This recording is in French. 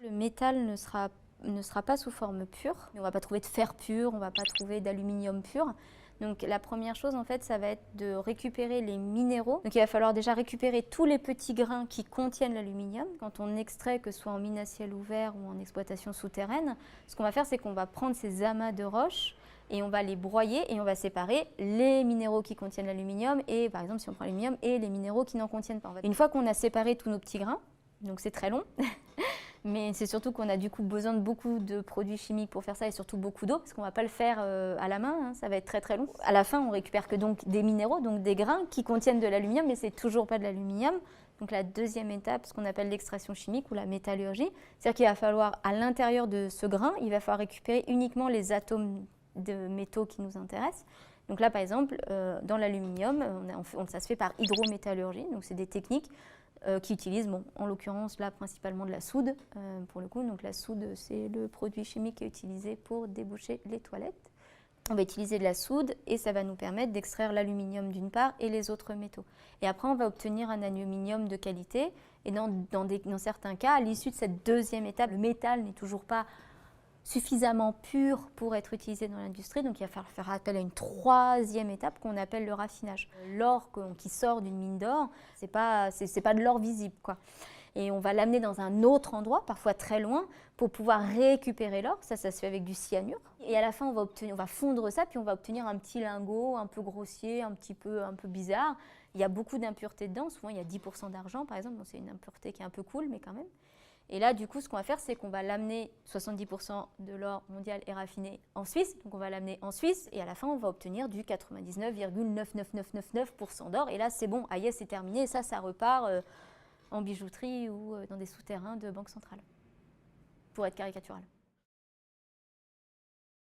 Le métal ne sera pas sous forme pure. On ne va pas trouver de fer pur, on ne va pas trouver d'aluminium pur. Donc la première chose, en fait, ça va être de récupérer les minéraux. Donc il va falloir déjà récupérer tous les petits grains qui contiennent l'aluminium. Quand on extrait, que ce soit en mine à ciel ouvert ou en exploitation souterraine, ce qu'on va faire, c'est qu'on va prendre ces amas de roches et on va les broyer et on va séparer les minéraux qui contiennent l'aluminium et, par exemple, si on prend l'aluminium, et les minéraux qui n'en contiennent pas. Une fois qu'on a séparé tous nos petits grains, donc c'est très long, mais c'est surtout qu'on a du coup besoin de beaucoup de produits chimiques pour faire ça et surtout beaucoup d'eau, parce qu'on ne va pas le faire à la main, hein, ça va être très très long. À la fin, on récupère que donc des minéraux, donc des grains qui contiennent de l'aluminium, mais c'est toujours pas de l'aluminium. Donc la deuxième étape, ce qu'on appelle l'extraction chimique ou la métallurgie, c'est-à-dire qu'il va falloir, à l'intérieur de ce grain, il va falloir récupérer uniquement les atomes de métaux qui nous intéressent. Donc là, par exemple, dans l'aluminium, ça se fait par hydrométallurgie, donc c'est des techniques qui utilisent, bon, en l'occurrence là principalement de la soude pour le coup. Donc la soude, c'est le produit chimique qui est utilisé pour déboucher les toilettes. On va utiliser de la soude et ça va nous permettre d'extraire l'aluminium d'une part et les autres métaux. Et après, on va obtenir un aluminium de qualité. Et dans certains cas, à l'issue de cette deuxième étape, le métal n'est toujours pas suffisamment pur pour être utilisé dans l'industrie, donc il va falloir faire appel à une troisième étape qu'on appelle le raffinage. L'or qui sort d'une mine d'or, c'est pas de l'or visible, quoi. Et on va l'amener dans un autre endroit, parfois très loin, pour pouvoir récupérer l'or. Ça se fait avec du cyanure. Et à la fin, on va fondre ça, puis on va obtenir un petit lingot un peu grossier, un peu bizarre. Il y a beaucoup d'impuretés dedans. Souvent, il y a 10% d'argent, par exemple. Bon, c'est une impureté qui est un peu cool, mais quand même. Et là, du coup, ce qu'on va faire, c'est qu'on va l'amener, 70% de l'or mondial est raffiné en Suisse, donc on va l'amener en Suisse, et à la fin, on va obtenir du 99,99999% d'or. Et là, c'est bon, Hayes, c'est terminé, et ça repart en bijouterie ou dans des souterrains de banque centrale, pour être caricatural.